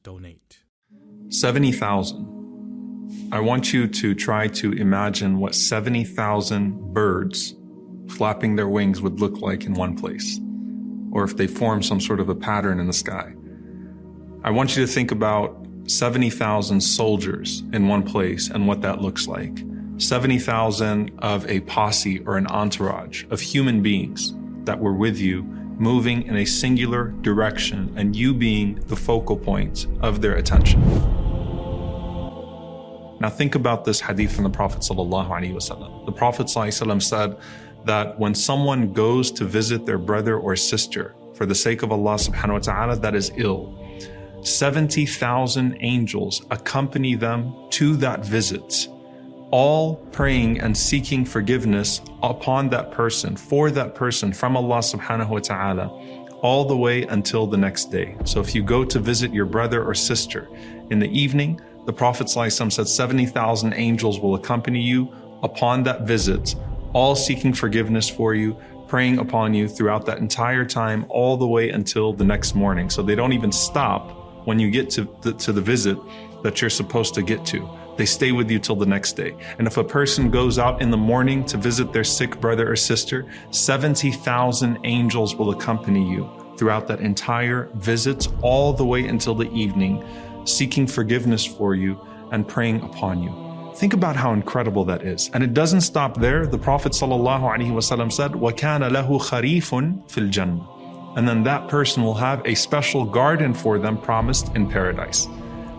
donate. 70,000. I want you to try to imagine what 70,000 birds flapping their wings would look like in one place, or if they form some sort of a pattern in the sky. I want you to think about 70,000 soldiers in one place and what that looks like. 70,000 of a posse or an entourage of human beings that were with you, moving in a singular direction, and you being the focal point of their attention. Now think about this hadith from the Prophet ﷺ. The Prophet ﷺ said that when someone goes to visit their brother or sister for the sake of Allah subhanahu wa ta'ala that is ill, 70,000 angels accompany them to that visit, all praying and seeking forgiveness upon that person, for that person from Allah subhanahu wa ta'ala, all the way until the next day. So if you go to visit your brother or sister in the evening, the Prophet ﷺ said 70,000 angels will accompany you upon that visit, all seeking forgiveness for you, praying upon you throughout that entire time, all the way until the next morning. So they don't even stop when you get to the visit that you're supposed to get to. They stay with you till the next day. And if a person goes out in the morning to visit their sick brother or sister, 70,000 angels will accompany you throughout that entire visit, all the way until the evening, seeking forgiveness for you and praying upon you. Think about how incredible that is. And it doesn't stop there. The Prophet ﷺ said, وَكَانَ لَهُ خَرِيفٌ فِي الْجَنَّةِ. And then that person will have a special garden for them promised in paradise.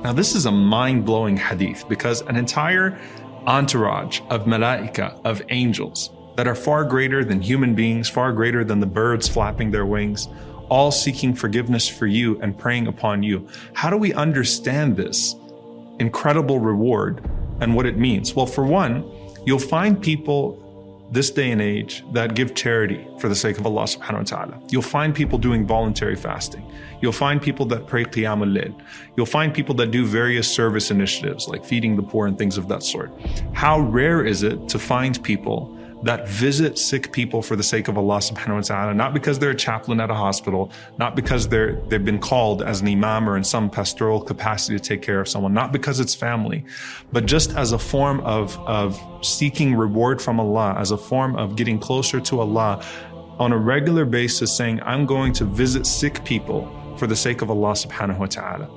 Now this is a mind-blowing hadith, because an entire entourage of malaika, of angels, that are far greater than human beings, far greater than the birds flapping their wings, all seeking forgiveness for you and praying upon you. How do we understand this incredible reward and what it means? Well, for one, you'll find people this day and age that give charity for the sake of Allah subhanahu wa ta'ala. You'll find people doing voluntary fasting. You'll find people that pray Qiyam al-Layl. You'll find people that do various service initiatives like feeding the poor and things of that sort. How rare is it to find people that visit sick people for the sake of Allah subhanahu wa ta'ala, not because they're a chaplain at a hospital, not because they've been called as an imam or in some pastoral capacity to take care of someone, not because it's family, but just as a form of seeking reward from Allah, as a form of getting closer to Allah on a regular basis, saying, I'm going to visit sick people for the sake of Allah subhanahu wa ta'ala.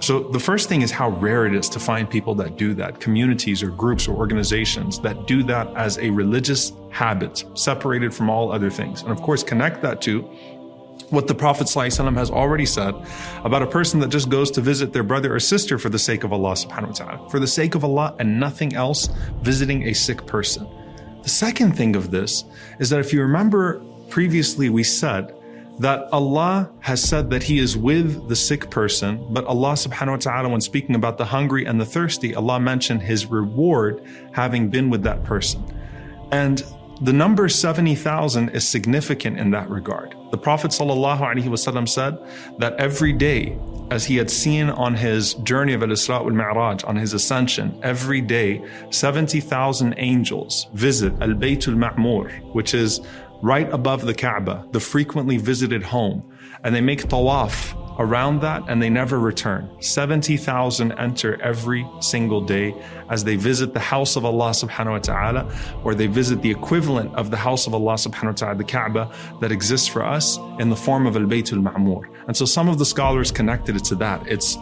So the first thing is how rare it is to find people that do that, communities or groups or organizations that do that as a religious habit, separated from all other things. And of course, connect that to what the Prophet ﷺ has already said about a person that just goes to visit their brother or sister for the sake of Allah subhanahu wa ta'ala, for the sake of Allah and nothing else, visiting a sick person. The second thing of this is that if you remember previously we said that Allah has said that He is with the sick person, but Allah subhanahu wa ta'ala, when speaking about the hungry and the thirsty, Allah mentioned His reward having been with that person. And the number 70,000 is significant in that regard. The Prophet ﷺ said that every day, as he had seen on his journey of Al-Isra wal-Mi'raj, on his ascension, every day 70,000 angels visit Al-Bayt al-Ma'mur, which is right above the Kaaba, the frequently visited home, and they make tawaf around that and they never return. 70,000 enter every single day as they visit the house of Allah subhanahu wa ta'ala, or they visit the equivalent of the house of Allah subhanahu wa ta'ala, the Kaaba that exists for us in the form of Al-Bayt al-Ma'mur. And so some of the scholars connected it to that. It's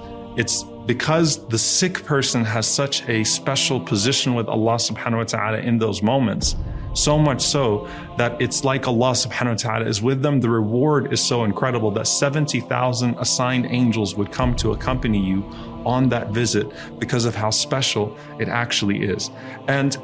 because the sick person has such a special position with Allah subhanahu wa ta'ala in those moments, so much so that it's like Allah subhanahu wa ta'ala is with them. The reward is so incredible that 70,000 assigned angels would come to accompany you on that visit because of how special it actually is. And,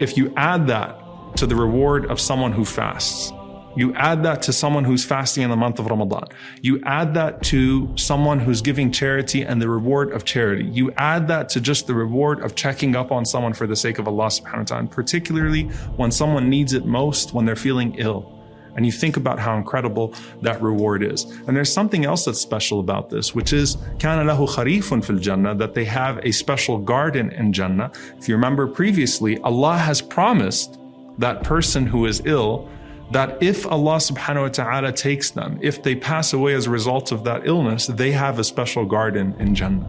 if you add that to the reward of someone who fasts, you add that to someone who's fasting in the month of Ramadan, you add that to someone who's giving charity and the reward of charity, you add that to just the reward of checking up on someone for the sake of Allah subhanahu wa ta'ala, particularly when someone needs it most, when they're feeling ill. And you think about how incredible that reward is. And there's something else that's special about this, which is كَانَ لَهُ خَرِيفٌ فِي الْجَنَّةِ, that they have a special garden in Jannah. If you remember previously, Allah has promised that person who is ill that if Allah subhanahu wa ta'ala takes them, if they pass away as a result of that illness, they have a special garden in Jannah.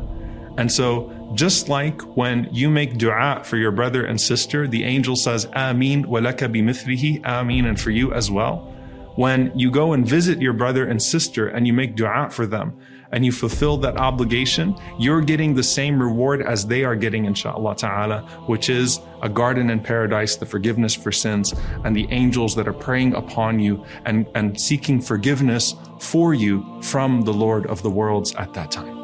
And so, just like when you make dua for your brother and sister, the angel says, Ameen wa laka bimithlihi, Ameen, and for you as well. When you go and visit your brother and sister and you make dua for them and you fulfill that obligation, you're getting the same reward as they are getting, inshaAllah ta'ala, which is a garden in paradise, the forgiveness for sins, and the angels that are praying upon you and seeking forgiveness for you from the Lord of the worlds at that time.